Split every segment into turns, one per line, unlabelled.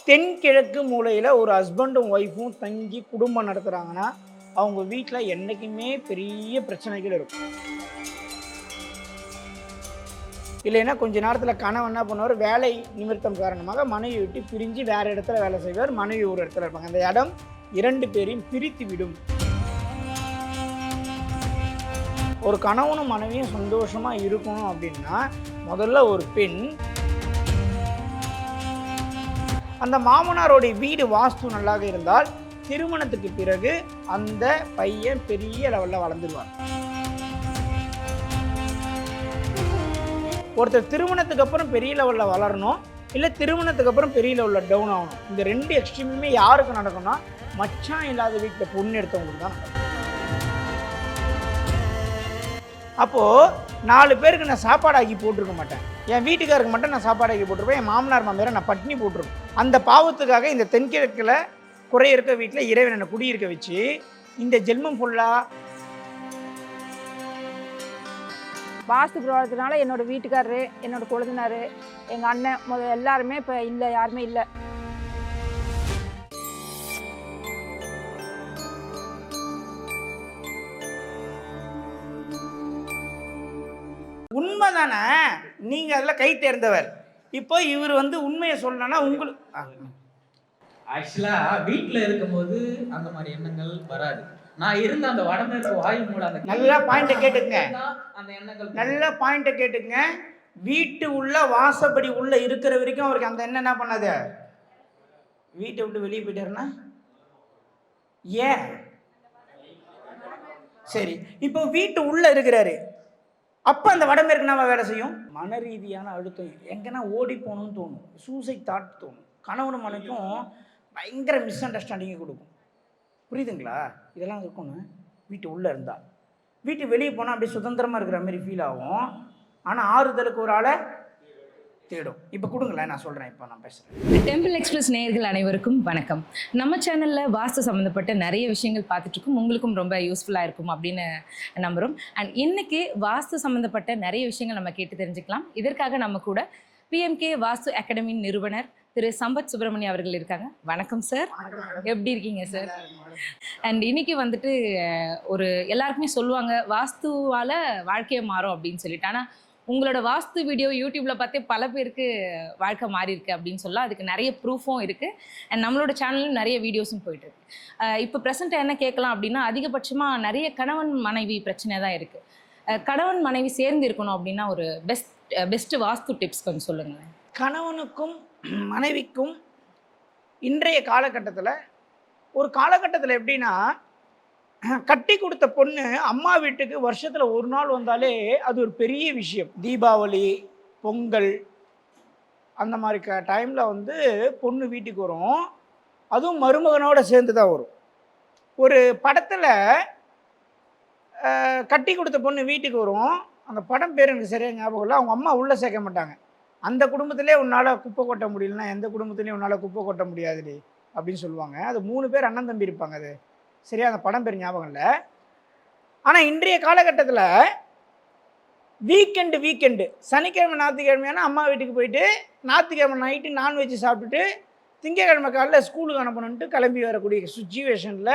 தென்கிழக்கு மூலையில் ஒரு ஹஸ்பண்டும் ஒய்ஃபும் தங்கி குடும்பம் நடத்துகிறாங்கன்னா அவங்க வீட்டில் என்றைக்குமே பெரிய பிரச்சனைகள் இருக்கும். இல்லைன்னா கொஞ்ச நேரத்தில் கணவன் என்ன பண்ணுவார், வேலை நிமித்தம் காரணமாக மனைவி விட்டு பிரிஞ்சு வேறு இடத்துல வேலை செய்வார், மனைவி ஒரு இடத்துல இருப்பாங்க. அந்த இடம் இரண்டு பேரையும் பிரித்து விடும். ஒரு கணவனும் மனைவியும் சந்தோஷமாக இருக்கணும் அப்படின்னா முதல்ல ஒரு பெண் அந்த மாமனாரோடைய வீடு வாஸ்து நல்லாக இருந்தால் திருமணத்துக்கு பிறகு அந்த பையன் பெரிய லெவலில் வளர்ந்துருவார். ஒருத்தர் திருமணத்துக்கு அப்புறம் பெரிய லெவலில் வளரணும், இல்லை திருமணத்துக்கு அப்புறம் பெரிய லெவலில் டவுன் ஆகணும். இந்த ரெண்டு எக்ஸ்ட்ரீமுமே யாருக்கு நடக்கும்னா மச்சான் இல்லாத வீட்டில் பொண்ணு எடுத்தவங்களுக்கு தான் நடக்கும். அப்போது 4 பேருக்கு நான் சாப்பாடு ஆக்கி போட்டிருக்க மாட்டேன், என் வீட்டுக்காருக்கு மட்டும் நான் சாப்பாடு ஆக்கி போட்டிருப்பேன், என் மாமனார் மாமியாரை நான் பட்னி போட்டிருப்பேன். அந்த பாவத்துக்காக இந்த தென்கிழக்கில் குறை இருக்க வீட்டில் இறைவன் என்னை குடியிருக்க வச்சு இந்த ஜென்மம் ஃபுல்லாக
வாஸ்து பிரகாரத்தினால என்னோட வீட்டுக்காரரு, என்னோட கொழுந்தனார், எங்கள் அண்ணன் எல்லாருமே இப்போ இல்லை, யாருமே இல்லை.
உண்மை தானே, நீங்கள் அதில் கை தேர்ந்தவர். இப்போ இவர் உண்மையை சொல்லணும்னா உங்களுக்கு
ஆக்சுவலாக வீட்டில் இருக்கும்போது அந்த மாதிரி எண்ணங்கள் வராது. நான் இருந்த அந்த வடமேற்கு வாயு மூலம் அந்த
நல்லா பாயிண்ட்டை கேட்டுக்குங்க,
அந்த எண்ணங்கள்
நல்ல பாயிண்ட்டை கேட்டுக்குங்க. வீட்டு உள்ள வாசப்படி உள்ள இருக்கிற வரைக்கும் அவருக்கு அந்த எண்ணம் என்ன பண்ணாது, வீட்டை விட்டு வெளியே போயிட்டாருன்னா ஏன் சரி. இப்போ வீட்டு உள்ள இருக்கிறாரு, அப்போ அந்த வடமேற்கு நம்ம வேலை செய்யும். மன ரீதியான அழுத்தம், எங்கன்னா ஓடி போகணும்னு தோணும், சூசைட் தாட் தோணும். கணவன் மனைக்கும் பயங்கர மிஸ் அண்டர்ஸ்டாண்டிங்கை கொடுக்கும். புரியுதுங்களா? இதெல்லாம் இருக்கணும் வீட்டு உள்ளே இருந்தால். வீட்டு வெளியே போனால் அப்படியே சுதந்திரமாக இருக்கிற மாதிரி ஃபீல் ஆகும். ஆனால் ஆறுதலுக்கு ஒரு ஆளை தேடும். இப்போ கொடுங்களேன், நான் சொல்கிறேன், இப்போ நான் பேசுகிறேன்.
டெம்பிள் எக்ஸ்பிரஸ் நேயர்கள் அனைவருக்கும் வணக்கம். நம்ம சேனலில் வாஸ்து சம்மந்தப்பட்ட நிறைய விஷயங்கள் பார்த்துட்ருக்கோம், உங்களுக்கும் ரொம்ப யூஸ்ஃபுல்லாக இருக்கும் அப்படின்னு நம்புகிறோம். அண்ட் இன்றைக்கி வாஸ்து சம்மந்தப்பட்ட நிறைய விஷயங்கள் நம்ம கேட்டு தெரிஞ்சுக்கலாம். இதற்காக நம்ம கூட பிஎம்கே வாஸ்து அகாடமியின் நிறுவனர் திரு சம்பத் சுப்பிரமணியம் அவர்கள் இருக்காங்க. வணக்கம் சார், எப்படி இருக்கீங்க சார்? அண்ட் இன்னைக்கு ஒரு எல்லாருக்குமே சொல்லுவாங்க வாஸ்துவால் வாழ்க்கையை மாறும் அப்படின்னு சொல்லிட்டு. ஆனால் உங்களோட வாஸ்து வீடியோ யூடியூப்பில் பார்த்தே பல பேருக்கு வாழ்க்கை மாறி இருக்கு அப்படின்னு சொல்லலாம். அதுக்கு நிறைய ப்ரூஃபும் இருக்குது. அண்ட் நம்மளோட சேனலும் நிறைய வீடியோஸும் போயிட்டுருக்கு. இப்போ ப்ரெசென்ட்டாக என்ன கேட்கலாம் அப்படின்னா, அதிகபட்சமாக நிறைய கணவன் மனைவி பிரச்சனை தான் இருக்குது. கணவன் மனைவி சேர்ந்து இருக்கணும் அப்படின்னா ஒரு பெஸ்ட்டு வாஸ்து டிப்ஸ் கொஞ்சம் சொல்லுங்களேன்.
கணவனுக்கும் மனைவிக்கும் இன்றைய காலகட்டத்தில் ஒரு காலகட்டத்தில் எப்படின்னா, கட்டி கொடுத்த பொண்ணு அம்மா வீட்டுக்கு வருஷத்தில் ஒரு நாள் வந்தாலே அது ஒரு பெரிய விஷயம். தீபாவளி, பொங்கல் அந்த மாதிரி டைமில் பொண்ணு வீட்டுக்கு வரும். அதுவும் மருமகனோட சேர்ந்து தான் வரும். ஒரு படத்தில் கட்டி கொடுத்த பொண்ணு வீட்டுக்கு வரும். அந்த படம் பேர் எனக்கு சரியாக ஞாபகம் இல்லை. அவங்க அம்மா உள்ளே சேர்க்க மாட்டாங்க. அந்த குடும்பத்திலே உன்னால் குப்பை கொட்ட முடியலன்னா எந்த குடும்பத்துலேயும் உன்னால் குப்பை கொட்ட முடியாதுடி அப்படின்னு சொல்லுவாங்க. அது 3 பேர் அண்ணன் தம்பி இருப்பாங்க. அது சரியா அந்த படம் பேர் ஞாபகம் இல்லை. ஆனால் இன்றைய காலகட்டத்தில் வீக்கெண்டு சனிக்கிழமை ஞாயிற்றுக்கிழமையான அம்மா வீட்டுக்கு போயிட்டு ஞாயிற்றுக்கிழமை நைட்டு நான்வெஜ் சாப்பிட்டுட்டு திங்கக்கிழமை காலைல ஸ்கூலுக்கு அனுப்பணுன்ட்டு கிளம்பி வரக்கூடிய சுச்சுவேஷனில்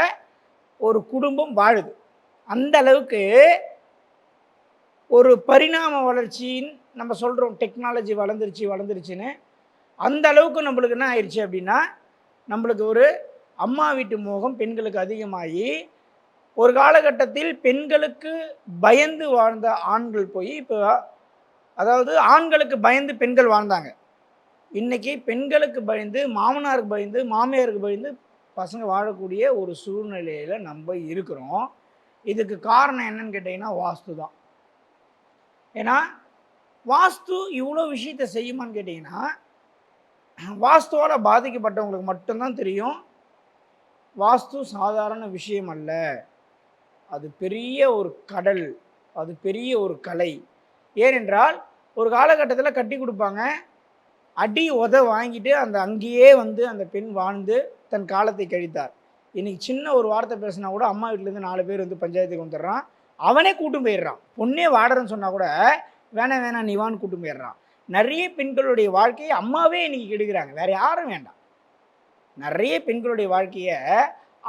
ஒரு குடும்பம் வாழுது. அந்த அளவுக்கு ஒரு பரிணாம வளர்ச்சின்னு நம்ம சொல்கிறோம், டெக்னாலஜி வளர்ந்துருச்சுன்னு. அந்த அளவுக்கு நம்மளுக்கு என்ன ஆயிடுச்சு அப்படின்னா, நம்மளுக்கு ஒரு அம்மா வீட்டு மோகம் பெண்களுக்கு அதிகமாகி ஒரு காலகட்டத்தில் பெண்களுக்கு பயந்து வாழ்ந்த ஆண்கள் போய் இப்போ அதாவது ஆண்களுக்கு பயந்து பெண்கள் வாழ்ந்தாங்க. இன்றைக்கி பெண்களுக்கு பயந்து, மாமனாருக்கு பயந்து, மாமியாருக்கு பயந்து பசங்க வாழக்கூடிய ஒரு சூழ்நிலையில் நம்ம இருக்கிறோம். இதுக்கு காரணம் என்னன்னு கேட்டிங்கன்னா வாஸ்து தான். ஏன்னா வாஸ்து இவ்வளோ விஷயத்தை செய்யுமான்னு கேட்டிங்கன்னா, வாஸ்துவால் பாதிக்கப்பட்டவங்களுக்கு மட்டும்தான் தெரியும். வாஸ்து சாதாரண விஷயம் அல்ல, அது பெரிய ஒரு கடல், அது பெரிய ஒரு கலை. ஏனென்றால் ஒரு காலகட்டத்தில் கட்டி கொடுப்பாங்க, அடி உத வாங்கிட்டு அங்கேயே அந்த பெண் வாழ்ந்து தன் காலத்தை கழித்தார். இன்றைக்கி சின்ன ஒரு வார்த்தை பேசினா கூட அம்மா வீட்டிலேருந்து 4 பேர் பஞ்சாயத்துக்கு வந்துடுறான், அவனே கூட்டும் போயிடுறான். பொண்ணே வாடுறன்னு சொன்னால் கூட வேணாம் நீ வான்னு கூட்டும் போயிடுறான். நிறைய பெண்களுடைய வாழ்க்கையை அம்மாவே இன்றைக்கி கெடுக்கிறாங்க, வேறு யாரும் வேண்டாம். நிறைய பெண்களுடைய வாழ்க்கையை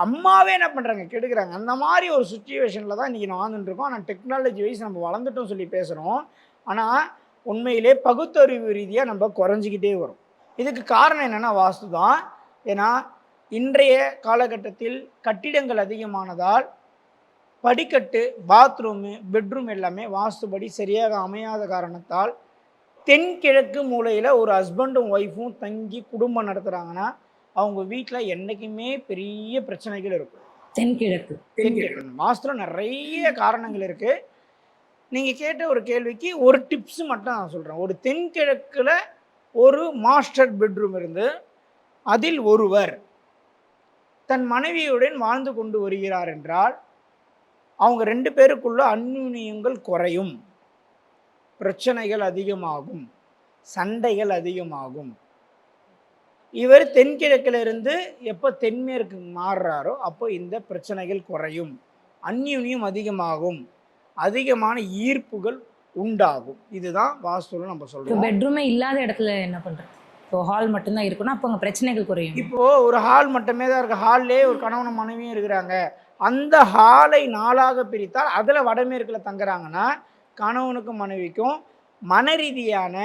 அம்மாவே என்ன பண்ணுறாங்க, கெடுக்குறாங்க. அந்த மாதிரி ஒரு சுச்சுவேஷனில் தான் இன்றைக்கி நான் வாழ்ந்துட்டுருக்கோம். ஆனால் டெக்னாலஜி வைஸ் நம்ம வளர்ந்துட்டோம் சொல்லி பேசுகிறோம். ஆனால் உண்மையிலே பகுத்தறிவு ரீதியாக நம்ம குறைஞ்சிக்கிட்டே வரும். இதுக்கு காரணம் என்னென்னா வாஸ்து தான். ஏன்னா இன்றைய காலகட்டத்தில் கட்டிடங்கள் அதிகமானதால் படிக்கட்டு, பாத்ரூமு, பெட்ரூம் எல்லாமே வாஸ்துபடி சரியாக அமையாத காரணத்தால் தென்கிழக்கு மூலையில் ஒரு ஹஸ்பண்டும் ஒய்ஃபும் தங்கி குடும்பம் நடத்துகிறாங்கன்னா அவங்க வீட்டில் என்றைக்குமே பெரிய பிரச்சனைகள் இருக்கும். தென்கிழக்கு வாஸ்துல நிறைய காரணங்கள் இருக்குது. நீங்கள் கேட்ட ஒரு கேள்விக்கு ஒரு டிப்ஸ் மட்டும் நான் சொல்கிறேன். ஒரு தென்கிழக்கில் ஒரு மாஸ்டர் பெட்ரூம் இருந்து அதில் ஒருவர் தன் மனைவியுடன் வாழ்ந்து கொண்டு வருகிறார் என்றால் அவங்க 2 பேருக்குள்ள அந்யுன்யங்கள் குறையும், பிரச்சனைகள் அதிகமாகும், சண்டைகள் அதிகமாகும். இவர் தென்கிழக்கிலிருந்து எப்போ தென்மேற்கு மாறுறாரோ அப்போ இந்த பிரச்சனைகள் குறையும், அந்யுன்யம் அதிகமாகும், அதிகமான ஈர்ப்புகள் உண்டாகும். இதுதான் வாஸ்துல நம்ம சொல்றோம்.
பெட்ரூமே இல்லாத இடத்துல என்ன பண்றது? இப்போ ஹால் மட்டும்தான் இருக்கணும், அப்போ அங்கே பிரச்சனைகள் குறையும்.
இப்போ ஒரு ஹால் மட்டுமே தான் இருக்கு, ஹால்லேயே ஒரு கணவனும் மனைவியும் இருக்கிறாங்க. அந்த ஹாலை 4ஆக பிரித்தால் அதில் வடமேற்கில் தங்குறாங்கன்னா கணவனுக்கும் மனைவிக்கும் மன ரீதியான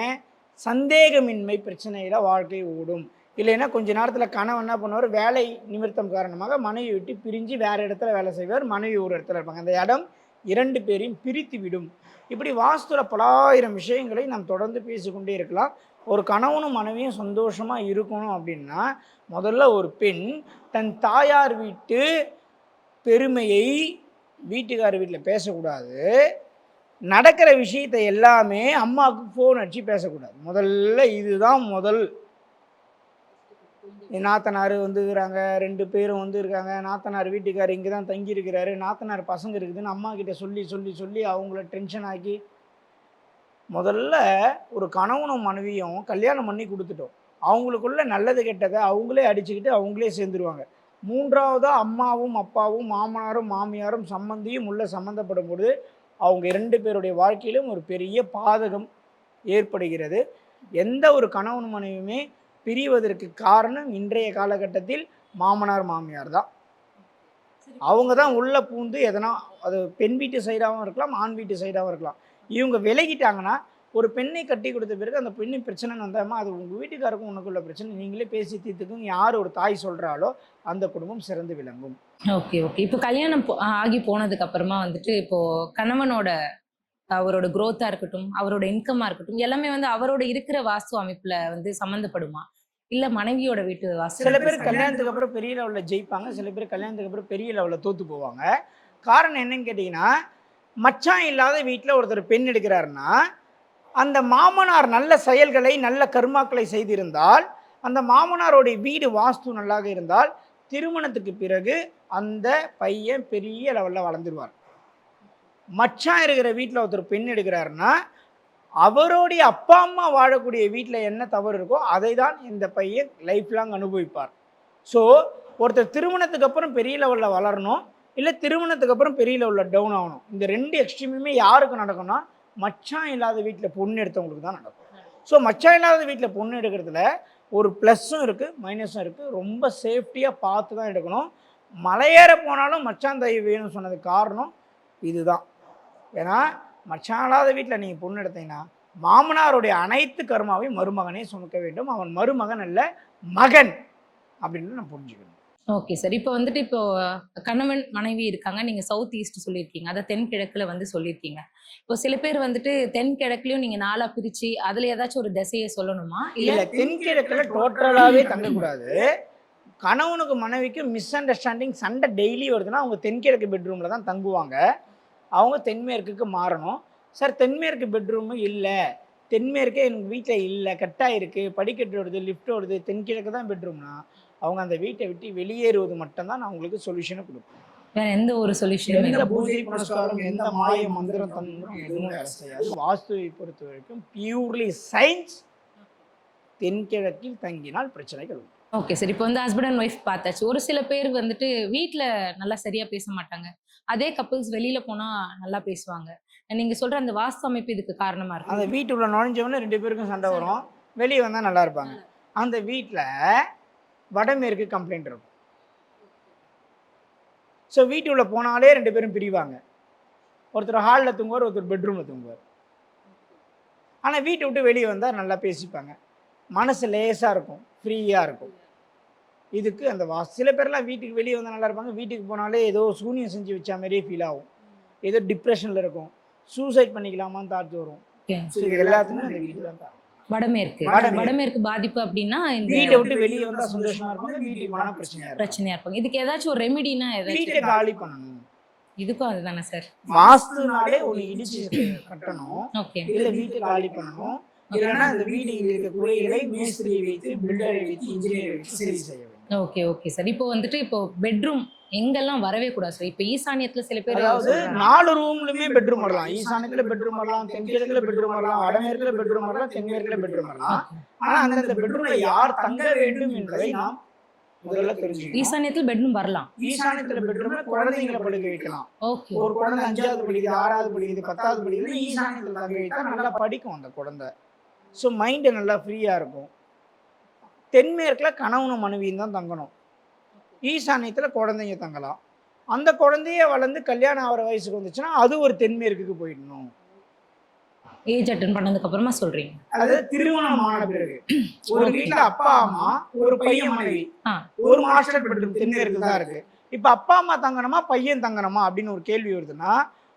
சந்தேகமின்மை பிரச்சனையில் வாழ்க்கை ஓடும். இல்லைன்னா கொஞ்ச நேரத்தில் கணவன் என்ன பண்ணுவார், வேலை நிமித்தம் காரணமாக மனைவி விட்டு பிரிஞ்சு வேறு இடத்துல வேலை செய்வார், மனைவி ஒரு இடத்துல இருப்பாங்க. அந்த இடம் 2 பேரையும் பிரித்து விடும். இப்படி வாஸ்துல பலாயிரம் விஷயங்களை நாம் தொடர்ந்து பேசிக்கொண்டே இருக்கலாம். ஒரு கணவனும் மனைவியும் சந்தோஷமாக இருக்கணும் அப்படின்னா முதல்ல ஒரு பெண் தன் தாயார் வீட்டு பெருமையை வீட்டுக்கார வீட்டில் பேசக்கூடாது. நடக்கிற விஷயத்தை எல்லாமே அம்மாவுக்கு ஃபோன் அடித்து பேசக்கூடாது. முதல்ல இதுதான் முதல். நாத்தனார் வந்துக்கிறாங்க, 2 பேரும் வந்துருக்காங்க, நாத்தனார் வீட்டுக்கார் இங்கே தான் தங்கியிருக்கிறாரு, நாத்தனார் பசங்க இருக்குதுன்னு அம்மா கிட்ட சொல்லி சொல்லி சொல்லி அவங்கள டென்ஷன் ஆக்கி முதல்ல ஒரு கணவனும் மனைவியும் கல்யாணம் பண்ணி கொடுத்துட்டோம். அவங்களுக்குள்ள நல்லது கெட்டதை அவங்களே அடிச்சுக்கிட்டு அவங்களே சேர்ந்துருவாங்க. 3ஆவதாக அம்மாவும் அப்பாவும் மாமனாரும் மாமியாரும் சம்பந்தியும் உள்ள சம்மந்தப்படும் பொழுது அவங்க 2 பேருடைய வாழ்க்கையிலும் ஒரு பெரிய பாதகம் ஏற்படுகிறது. எந்த ஒரு கணவன் மனைவியுமே பிரிவதற்கு காரணம் இன்றைய காலகட்டத்தில் மாமனார் மாமியார் தான். அவங்க தான் உள்ளே பூந்து எதனா, அது பெண் வீட்டு சைடாகவும் இருக்கலாம், ஆண் வீட்டு சைடாகவும் இருக்கலாம். இவங்க விலகிட்டாங்கன்னா ஒரு பெண்ணை கட்டி கொடுத்த பிறகு அந்த பெண்ணின் பிரச்சனை வந்தாமா அது உங்கள் வீட்டுக்காருக்கும் உனக்குள்ள பிரச்சனை, நீங்களே பேசி தீர்த்துக்கும். யார் ஒரு தாய் சொல்கிறாலோ அந்த குடும்பம் சிறந்து விளங்கும்.
ஓகே. இப்போ கல்யாணம் ஆகி போனதுக்கு அப்புறமா வந்துட்டு இப்போ கணவனோட அவரோட growth-ஆ இருக்கட்டும், அவரோட இன்கம்மா இருக்கட்டும், எல்லாமே வந்து அவரோட இருக்கிற வாஸ்து அமைப்புல வந்து சம்மந்தப்படுமா, இல்ல மனைவியோட வீட்டு வாஸ்து?
சில பேர் கல்யாணத்துக்கு அப்புறம் பெரிய லெவலில் ஜெயிப்பாங்க, சில பேர் கல்யாணத்துக்கு அப்புறம் பெரிய லெவலில் தோற்று போவாங்க. காரணம் என்னன்னு கேட்டிங்கன்னா, மச்சான் இல்லாத வீட்டில் ஒருத்தர் பெண் எடுக்கிறாருன்னா அந்த மாமனார் நல்ல செயல்களை நல்ல கர்மாக்களை செய்திருந்தால், அந்த மாமனாருடைய வீடு வாஸ்து நல்லாக இருந்தால் திருமணத்துக்கு பிறகு அந்த பையன் பெரிய லெவலில் வளர்ந்துருவார். மச்சான் இருக்கிற வீட்டில் ஒருத்தர் பெண் எடுக்கிறாருன்னா அவருடைய அப்பா அம்மா வாழக்கூடிய வீட்டில் என்ன தவறு இருக்கோ அதை தான் இந்த பையன் லைஃப் லாங் அனுபவிப்பார். ஸோ ஒருத்தர் திருமணத்துக்கு அப்புறம் பெரிய லெவலில் வளரணும், இல்லை திருமணத்துக்கு அப்புறம் பெரிய லெவலில் டவுன் ஆகணும். இந்த 2 எக்ஸ்ட்ரீமுமே யாருக்கு நடக்கும்னா மச்சான் இல்லாத வீட்டில் பொண்ணு எடுத்தவங்களுக்கு தான் நடக்கும். ஸோ மச்சான் இல்லாத வீட்டில் பொண்ணு எடுக்கிறதுல ஒரு ப்ளஸ்ஸும் இருக்குது, மைனஸும் இருக்குது. ரொம்ப சேஃப்டியாக பார்த்து தான் எடுக்கணும். மலையேற போனாலும் மச்சான் தயவு வேணும்னு சொன்னதுக்கு காரணம் இதுதான். ஏன்னா மச்சான் இல்லாத வீட்டில் நீங்கள் பொண்ணு எடுத்தீங்கன்னா மாமனாருடைய அனைத்து கர்மாவையும் மருமகனே சுமக்க வேண்டும். அவன் மருமகன் அல்ல, மகன் அப்படின்னு நான் புரிஞ்சுக்கணும்.
Okay sir. இப்போ வந்துட்டு இப்போ கணவன் மனைவி இருக்காங்க, நீங்க சவுத் ஈஸ்ட் சொல்லியிருக்கீங்க, அதை தென்கிழக்குல வந்து சொல்லியிருக்கீங்க. இப்போ சில பேர் வந்துட்டு தென்கிழக்குலயும் நீங்க 4ஆ பிரிச்சு அதுல ஏதாச்சும் ஒரு திசையை சொல்லணுமா?
இல்ல தென்கிழக்குல டோட்டலாவே தங்கக்கூடாது. கணவனுக்கு மனைவிக்கும் மிஸ் அண்டர்ஸ்டாண்டிங், சண்டை டெய்லி வருதுன்னா அவங்க தென்கிழக்கு பெட்ரூம்ல தான் தங்குவாங்க. அவங்க தென்மேற்குக்கு மாறணும். சார் தென்மேற்கு பெட்ரூமு இல்லை, தென்மேற்கே எனக்கு வீட்டில் இல்லை, கட்டாயிருக்கு, படிக்கட்டு வருது, லிஃப்ட் வருது, தென்கிழக்கு தான் பெட்ரூம்னா அவங்க அந்த வீட்டை விட்டு வெளியேறுவது மட்டும்தான் நான் உங்களுக்கு சொல்யூஷனை கொடுப்பேன்.
வேற எந்த ஒரு சொல்யூஷனும்
எந்த பூஜை புனஸ்காரம், எந்த மாய மந்திரம் தந்திரம் எதுவும் வேலை செய்யாது. வாஸ்துவை பொறுத்த வரைக்கும் பியூர்லி சயின்ஸ். தென்கிழக்கில் தங்கினால் பிரச்சனைகள் உண்டு.
Okay sir. இப்போ வந்து ஹஸ்பண்ட் அண்ட் ஒய்ஃப் பார்த்தாச்சு. ஒரு சில பேர் வந்துட்டு வீட்டில் நல்லா சரியா பேச மாட்டாங்க, அதே கப்புள்ஸ் வெளியில போனா நல்லா பேசுவாங்க. நீங்க சொல்ற அந்த வாஸ்து அமைப்பு இதுக்கு காரணமா இருக்கு.
அந்த வீட்டுக்குள்ள நுழைஞ்சவொடனே 2 பேருக்கும் சண்டை வரும், வெளியே வந்தால் நல்லா இருப்பாங்க. அந்த வீட்டில் வடமேற்கு கம்ப்ளைண்ட் இருக்கும். ஸோ வீட்டுக்குள்ளே போனாலே 2 பேரும் பிரிவாங்க. ஒருத்தர் ஹாலில் தூங்குவார், ஒருத்தர் பெட்ரூமில் தூங்குவார். ஆனால் வீட்டை விட்டு வெளியே வந்தால் நல்லா பேசிப்பாங்க, மனசு லேசாக இருக்கும், ஃப்ரீயாக இருக்கும். இதுக்கு அந்த சில பேர்லாம் வீட்டுக்கு வெளியே வந்தால் நல்லா இருப்பாங்க, வீட்டுக்கு போனாலே ஏதோ சூனியம் செஞ்சு வச்ச மாதிரியே ஃபீல் ஆகும், ஏதோ டிப்ரெஷனில் இருக்கும், சூசைட் பண்ணிக்கலாமான்னு தாட்ஸ் வரும். ஸோ இது எல்லாத்துக்குமே அந்த வீட்டில் தான்
வடமேற்கு பாதிப்பு அப்படின்னா இந்த
வீட்டை விட்டு வெளியே வந்தால் சந்தோஷமா இருப்பாங்க, வீட்டுக்கு போனால்
பிரச்சனையா இருப்பாங்க. இதுக்கு ஏதாச்சும் ஒரு ரெமிடினா
வீட்டை
ஏதாச்சும்
காலி பண்ணணும்.
இதுக்கும் அதுதானே சார்?
வாஸ்துனாலே ஒன்று இடிச்சு கட்டணும்,
ஓகே.
இல்லை வீட்டை காலி பண்ணணும், இல்லைன்னா அந்த வீட்டில் இருக்க குறைகளை மேஸ்திரியை வைத்து, பில்டரை வைத்து, இன்ஜினியரை வைத்து சரி செய்ய வேண்டும்.
Okay okay sir. இப்போ வந்துட்டு இப்போ பெட்ரூம் எங்கெல்லாம் வரவே கூடாது சார்? இப்போ ஈசானியத்துல சில பேர்
அதாவது 4 ரூம்லுமே பெட்ரூம் வரலாம். ஈசானியத்துல பெட்ரூம் வரலாம், தென்கிழக்குல பெட்ரூம் வரலாம், வடமேற்குல பெட்ரூம் வரலாம், தென்மேற்குல பெட்ரூம் வரலாம். ஆனா அந்தந்த பெட்ரூம்ல யார் தங்க வேண்டும் என்பதை நாம் முதல்ல தெரிஞ்சுக்கணும்.
ஈசானியத்துல பெட்ரூம் வரலாம்.
ஈசானியத்துல பெட்ரூம்ல குழந்தைங்களை படுக்க வைக்கலாம்.
ஓகே.
ஒரு குழந்தை 5வது படிக்குது, 6வது படிக்குது, 10வது படிக்குது, ஈசானியத்துல தங்க வைத்தா நல்லா படிக்கும் அந்த குழந்தை. ஸோ மைண்டு நல்லா ஃப்ரீயா இருக்கும். தென்மேற்குல கணவனும் மனைவியும் தான் தங்கணும். ஈசானியத்தில் குழந்தைங்க தங்கலாம். அந்த குழந்தைய வளர்ந்து கல்யாணம் ஆகிற வயசுக்கு வந்துச்சுன்னா அது ஒரு தென்மேற்குக்கு போயிடணும்.
ஏஜ் அட்டன் பண்ணதுக்கு அப்புறமா சொல்றீங்க?
அது திருமணம் ஆன பிறகு ஒரு வீட்டில் அப்பா அம்மா, ஒரு பையன் மனைவி, ஒரு மாஸ்டர் பெட்ரூம் தென்மேற்கு தான் இருக்கு. இப்போ அப்பா அம்மா தங்கணுமா பையன் தங்கணுமா அப்படின்னு ஒரு கேள்வி வருதுன்னா,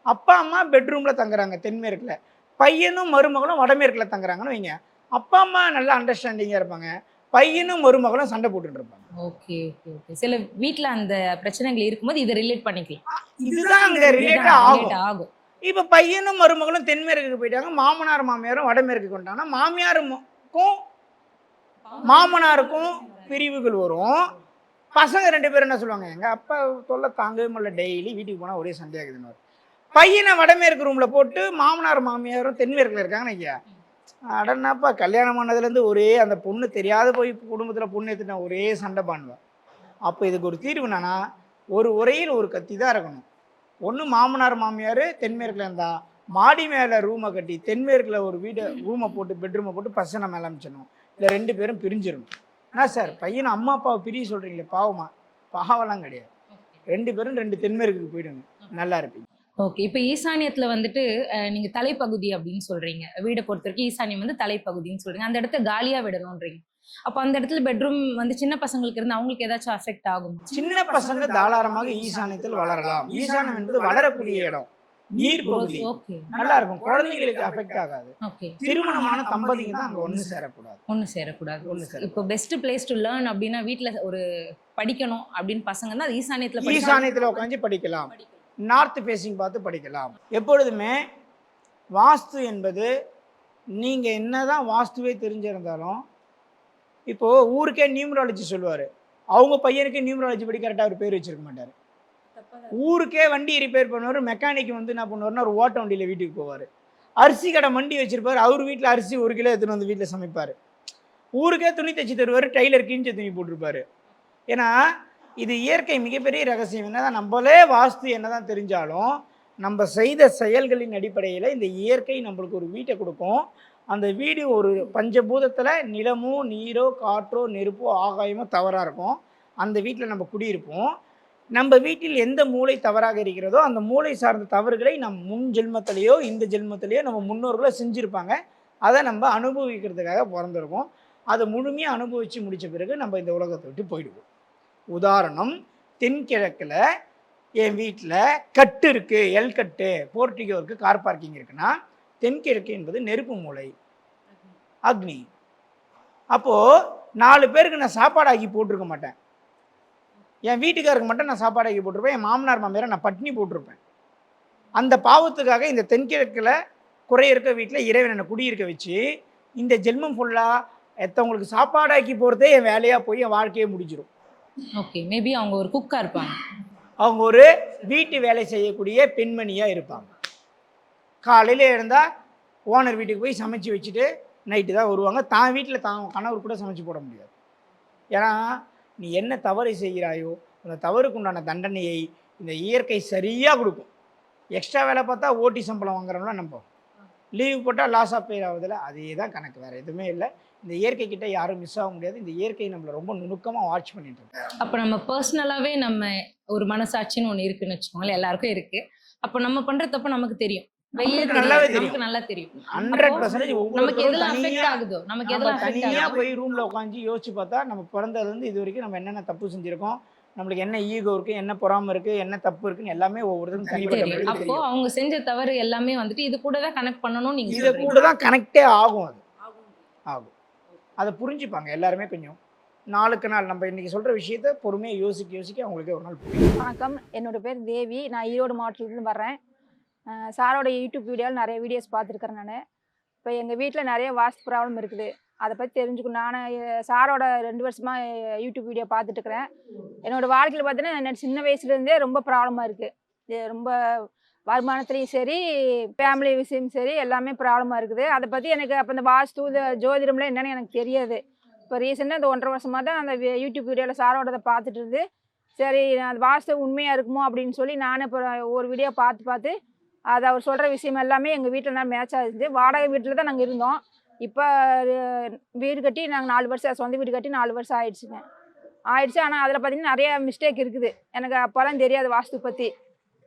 அப்பா அம்மா பெட்ரூம்ல தங்குறாங்க தென்மேற்குல, பையனும் மருமகளும் வடமேற்குல தங்குறாங்கன்னு வைங்க. அப்பா அம்மா நல்லா அண்டர்ஸ்டாண்டிங்காக இருப்பாங்க, பையனும் மருமகளும் சண்டை போட்டுட்டு இருப்பாங்க.
Okay okay okay. சில வீட்ல அந்த பிரச்சனைகள் இருக்கும்போது இதை ரிலேட் பண்ணிக்கலாம்.
இதுதான் அங்க ரிலேட் ஆகும். இப்ப பையனும் மருமகளும் தென்மேற்குக்கு போயிட்டாங்க, மாமனார் மாமியாரும் வடமேற்கு கொண்டாங்கன்னா மாமியாருக்கும் மாமனாருக்கும் பிரிவுகள் வரும். பசங்க 2 பேரும் என்ன சொல்லுவாங்க, எங்க அப்பா தொல்லை தாங்கவே முடியல, டெய்லி வீட்டுக்கு போனா ஒரே சண்டையாகுதுன்னு. பையனை வடமேற்கு ரூம்ல போட்டு மாமனார் மாமியாரும் தென்மேற்குல இருக்காங்கன்னு ஐயா, அடனாப்பா கல்யாணம் பண்ணதுலேருந்து ஒரே அந்த பொண்ணு தெரியாத போய் குடும்பத்தில் பொண்ணு எடுத்துட்டா ஒரே சண்டை பண்ணுவேன். அப்போ இதுக்கு ஒரு தீர்வு என்னன்னா, ஒரு உரையில் ஒரு கத்தி தான் இருக்கணும். ஒன்று மாமனார் மாமியார் தென்மேற்குல இருந்தால் மாடி மேலே ரூமை கட்டி தென்மேற்குல ஒரு ரூமை போட்டு பெட்ரூமை போட்டு பசனை மேலே அமைச்சிடணும். இல்லை 2 பேரும் பிரிஞ்சிடணும். என்ன சார் பையனை அம்மா அப்பாவை பிரிய சொல்கிறீங்களே, பாவமா? பாவம்லாம் கிடையாது. 2 பேரும் 2 தென்மேற்குக்கு போயிடுங்க, நல்லா இருப்பீங்க.
ஓகே. இப்போ ஈசானியத்துல வந்துட்டு நீங்க தலைப்பகுதி அப்படின்னு சொல்றீங்க. வீடை பொறுத்த வரைக்கும் ஈசானியம் வந்து தலைப்பகுதின்னு சொல்றீங்க. அந்த இடத்த காலியா விடணும்ன்றீங்க. அப்போ அந்த இடத்துல பெட்ரூம் வந்து சின்ன பசங்களுக்கு இருந்து அவங்களுக்கு ஏதாச்சும் அஃபெக்ட் ஆகும்?
சின்ன பசங்க தாராளமாக ஈசானியத்தில் வளரலாம். ஈசானியம் என்பது வளரக்கூடிய இடம், நீர் பகுதி, நல்லா இருக்கும், குழந்தைங்களுக்கு அஃபெக்ட் ஆகாது. திருமணமான தம்பதிங்க தான் அங்க ஒண்ணு சேரக்கூடாது.
இப்போ பெஸ்ட் பிளேஸ் டு லேர்ன் அப்படின்னா வீட்டுல ஒரு படிக்கணும் அப்படின்னு பசங்கன்னா
ஈசானியத்துல உட்காந்து படிக்கலாம், நார்த் ஃபேஸிங் பார்த்து படிக்கலாம். எப்பொழுதுமே வாஸ்து என்பது நீங்கள் என்ன தான் வாஸ்துவே தெரிஞ்சிருந்தாலும், இப்போது ஊருக்கே நியூமராலஜி சொல்லுவார், அவங்க பையனுக்கு நியூமராலஜி படி கரெக்டாக ஒரு பேர் வச்சிருக்க மாட்டார். ஊருக்கே வண்டி ரிப்பேர் பண்ணுவார், மெக்கானிக் வந்து என்ன பண்ணுவார்னா ஒரு ஓட்ட வண்டியில் வீட்டுக்கு போவார். அரிசி கடை மண்டி வச்சிருப்பார், அவர் வீட்டில் அரிசி 1 கிலோ எடுத்துன்னு வந்து வீட்டில் சமைப்பார். ஊருக்கே துணி தைச்சி தருவார், டைலர் கிழிஞ்ச துணி போட்டிருப்பார். ஏன்னா இது இயற்கை மிகப்பெரிய ரகசியம். என்னதான் நம்மளே வாஸ்து என்னதான் தெரிஞ்சாலும் நம்ம செய்த செயல்களின் அடிப்படையில் இந்த இயற்கை நம்மளுக்கு ஒரு வீட்டை கொடுக்கும். அந்த வீடு ஒரு பஞ்சபூதத்தில் நிலமோ நீரோ காற்றோ நெருப்போ ஆகாயமோ தவறாக இருக்கும். அந்த வீட்டில் நம்ம குடியிருப்போம். நம்ம வீட்டில் எந்த மூளை தவறாக இருக்கிறதோ அந்த மூளை சார்ந்த தவறுகளை நம் முன் ஜென்மத்திலேயோ இந்த ஜென்மத்திலேயோ நம்ம முன்னோர்களோ செஞ்சுருப்பாங்க. அதை நம்ம அனுபவிக்கிறதுக்காக பிறந்திருக்கோம். அதை முழுமையாக அனுபவித்து முடித்த பிறகு நம்ம இந்த உலகத்தை விட்டு போயிடுவோம். உதாரணம், தென்கிழக்கில் என் வீட்டில் கட்டு இருக்குது, எல் கட்டு, போர்ட்டிகோ இருக்குது, கார் பார்க்கிங் இருக்குன்னா தென்கிழக்கு என்பது நெருப்பு மூளை, அக்னி. அப்போது 4 பேருக்கு நான் சாப்பாடு ஆக்கி போட்டிருக்க மாட்டேன். என் வீட்டுக்காருக்கு மட்டும் நான் சாப்பாடு ஆக்கி போட்டிருப்பேன், என் மாமனார் மாமியாரை நான் பட்னி போட்டிருப்பேன். அந்த பாவத்துக்காக இந்த தென்கிழக்கில் குறை இருக்க வீட்டில் இறைவன் என்னை குடியிருக்க வச்சு இந்த ஜென்மம் ஃபுல்லாக எத்தவங்களுக்கு சாப்பாடு ஆக்கி போகிறதே என் வேலையாக போய் என் வாழ்க்கையே முடிஞ்சிடும்.
ஓகே, மேபி அவங்க ஒரு குக்காக இருப்பாங்க,
அவங்க ஒரு வீட்டு வேலை செய்யக்கூடிய பெண்மணியாக இருப்பாங்க. காலையில் எழுந்தால் ஓனர் வீட்டுக்கு போய் சமைச்சு வச்சுட்டு நைட்டு தான் வருவாங்க. தான் வீட்டில் தான் கணவர் கூட சமைச்சு போட முடியாது. ஏன்னா நீ என்ன தவறு செய்கிறாயோ அந்த தவறுக்கு உண்டான தண்டனையை இந்த இயற்கை சரியாக கொடுக்கும். எக்ஸ்ட்ரா வேலை பார்த்தா ஓட்டி சம்பளம் வாங்குறோம்லாம் நம்ம லீவ் போட்டால் லாஸ் ஆஃப் பே ஆகுதுல்ல, அதே தான் கணக்கு, வேறு எதுவுமே இல்லை. இந்த இயற்கை கிட்ட யாரும் மிஸ் ஆக முடியாது. இந்த இயற்கை நம்மளை ரொம்ப நுணுக்கமாக வாட்ச் பண்ணிட்டு இருக்கு.
அப்போ நம்ம பர்சனலாகவே நம்ம ஒரு மனசாட்சின்னு ஒன்று இருக்குன்னு வச்சுக்கோங்களேன், எல்லாருக்கும் இருக்கு. அப்போ நம்ம பண்ற தப்பு நமக்கு தெரியும், வெளியே
நமக்கு நல்லாவே தெரியும்.
நமக்கு நல்லா தெரியும்.
100%
நமக்கு எதெல்லாம் அஃபெக்ட் ஆகுதோ, நமக்கு எதெல்லாம் அஃபெக்ட்
தனியாக
ஆகுதோ
போய் ரூமில் உட்காந்து யோசிச்சு பார்த்தா நம்ம பிறந்ததுலேருந்து இது வரைக்கும் நம்ம என்னென்ன தப்பு செஞ்சுருக்கோம், நம்மளுக்கு என்ன ஈகோ இருக்குது, என்ன பொறாமை இருக்குது, என்ன தப்பு இருக்குன்னு எல்லாமே ஒவ்வொருத்தருக்கும் தனிப்பட்ட
தெரியும்.
முறையில்
அப்போ
தெரியும்.
அவங்க செஞ்ச தவறு எல்லாமே வந்துட்டு இது கூட தான் கனெக்ட் பண்ணணும் நீங்க
இதை
சொல்றீங்க.
கூட தான் கனெக்டே ஆகும். அது ஆகும், அதை புரிஞ்சுப்பாங்க எல்லாருமே. கொஞ்சம் நாளுக்கு நாள் நம்ம இன்னைக்கு சொல்கிற விஷயத்த பொறுமையாக யோசிக்க யோசிக்க அவங்களுக்கே ஒரு நாள் புரியும்.
வணக்கம், என்னோட பேர் தேவி. நான் ஈரோடு மாவட்டத்துலேருந்து வர்றேன். சாரோட யூடியூப் வீடியோவில் நிறைய வீடியோஸ் பார்த்துருக்குறேன் நான். இப்போ எங்கள் வீட்டில் நிறைய வாஸ்து ப்ராப்ளம் இருக்குது. அதை பற்றி தெரிஞ்சுக்கணும். நான் சாரோட 2 வருஷமாக யூடியூப் வீடியோ பார்த்துட்டுருக்குறேன். என்னோடய வாழ்க்கையில் பார்த்தீங்கன்னா எனக்கு சின்ன வயசுலேருந்தே ரொம்ப ப்ராப்ளமாக இருக்குது. ரொம்ப வருமானத்துலேயும் சரி, ஃபேமிலி விஷயம் சரி, எல்லாமே ப்ராப்ளமாக இருக்குது. அதை பற்றி எனக்கு அப்போ இந்த வாஸ்து இந்த ஜோதிடம்லாம் என்னென்னு எனக்கு தெரியாது. இப்போ ரீசெண்டாக இந்த 1.5 வருஷமாக தான் அந்த யூடியூப் வீடியோவில் சாரோடதை பார்த்துட்டு இருந்து, சரி அந்த வாஸ்து உண்மையாக இருக்குமோ அப்படின்னு சொல்லி நானும் இப்போ ஒரு வீடியோ பார்த்து அது அவர் சொல்கிற விஷயம் எல்லாமே எங்கள் வீட்டில் நான் மேட்ச் ஆகுது. வாடகை வீட்டில் தான் நாங்கள் இருந்தோம். இப்போ வீடு கட்டி நாங்கள் 4 வருஷம், சொந்த வீடு கட்டி 4 வருஷம் ஆயிடுச்சு. ஆனால் அதில் பார்த்திங்கன்னா நிறைய மிஸ்டேக் இருக்குது. எனக்கு அப்போல்லாம் தெரியாது வாஸ்து பற்றி.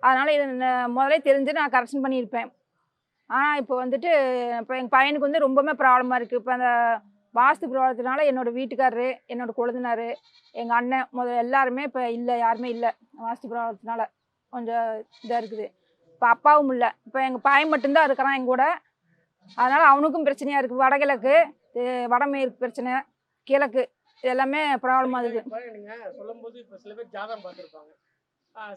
அதனால் இது முதலே தெரிஞ்சு நான் கரெக்ஷன் பண்ணியிருப்பேன். ஆனால் இப்போ வந்துட்டு இப்போ எங்கள் பையனுக்கு வந்து ரொம்பவுமே ப்ராப்ளமாக இருக்குது. இப்போ அந்த வாஸ்து ப்ராப்ளத்தினால என்னோடய வீட்டுக்காரரு, என்னோடய கொழுந்தனார், எங்கள் அண்ணன் எல்லாருமே இப்போ இல்லை, யாருமே இல்லை. வாஸ்து ப்ராப்ளத்தினால கொஞ்சம் இதாக இருக்குது. இப்போ அப்பாவும் இல்லை. இப்போ எங்கள் பையன் மட்டும்தான் இருக்கிறான் எங்க கூட. அதனால் அவனுக்கும் பிரச்சனையாக இருக்குது. வடகிழக்கு, வடமேற்கு பிரச்சனை, கிழக்கு, இது எல்லாமே ப்ராப்ளமாக இருக்குது.
நீங்கள் சொல்லும்போது இப்போ சில பேர் ஜாதகம் பார்த்துருப்பாங்க,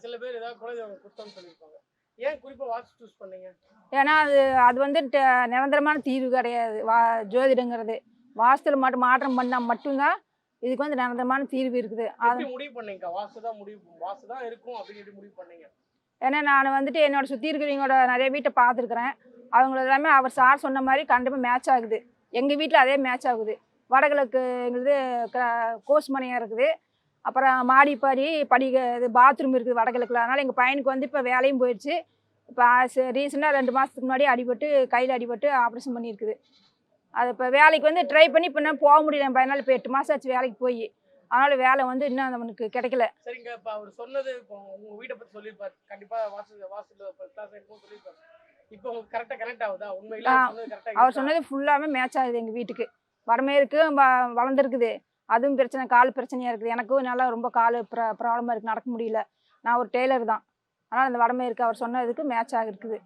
சில பேர் ஏதாவது குலதெய்வம் குத்தம்னு சொல்லியிருப்பாங்க. ஏன் குறிப்பாக வாட்ச் சூஸ் பண்ணீங்க?
ஏன்னா அது வந்து நிரந்தரமான தீர்வு கிடையாது. ஜோதிடங்கிறது வாஸ்துல மாற்றம் பண்ணால் மட்டும்தான் இதுக்கு வந்து நிரந்தரமான தீர்வு இருக்குது.
அது முடிவு பண்ணீங்க வாஸ்து தான் இருக்கும் அப்படின்னு முடிவு பண்ணீங்க?
ஏன்னா நான் வந்துட்டு என்னோட சுற்றி இருக்கிறவங்களோட நிறைய வீட்டை பார்த்துருக்குறேன். அவங்கள எல்லாமே அவர் சார் சொன்ன மாதிரி கண்டிப்பாக மேட்ச் ஆகுது. எங்கள் வீட்டில் அதே மேட்ச் ஆகுது. வடகிழக்கு எங்களுக்கு கோஸ் மனையாக இருக்குது. அப்புறம் மாடிப்பாடி இது பாத்ரூம் இருக்குது வடகிழக்கில். அதனால் எங்கள் பையனுக்கு வந்து இப்போ வேலையும் போயிடுச்சு. இப்போ ரீசெண்டாக 2 மாதத்துக்கு முன்னாடி அடிபட்டு, கையில் அடிபட்டு ஆப்ரேஷன் பண்ணியிருக்குது. அது இப்போ வேலைக்கு வந்து ட்ரை பண்ணி இப்போ நான் போக முடியல. என் பையனால் இப்போ 8 மாதம் ஆச்சு வேலைக்கு போய். அதனால் வேலை வந்து இன்னும் அவனுக்கு கிடைக்கல.
சரிங்க, இப்போ அவர் சொன்னது இப்போ உங்கள் வீட்டை பற்றி சொல்லியிருப்பார். கண்டிப்பாக வாஸ்துல கிளாஸ் இருக்கும் சொல்லியிருப்பார். இப்போ உங்களுக்கு கரெக்டாக கனெக்ட் ஆகுதா? உண்மையில
அவர் சொன்னது ஃபுல்லாகவே மேட்ச் ஆகுது. எங்கள் வீட்டுக்கு வடமேற்கு வளர்ந்துருக்குது. அதுவும் பிரச்சனை, கால் பிரச்சனையாக இருக்குது. எனக்கும் நல்லா ரொம்ப கால் ப்ராப்ளமாக இருக்குது, நடக்க முடியல. நான் ஒரு டெய்லர் தான். ஆனால் அந்த வடமேற்கு அவர் சொன்னதுக்கு மேட்ச் ஆகிருக்குது.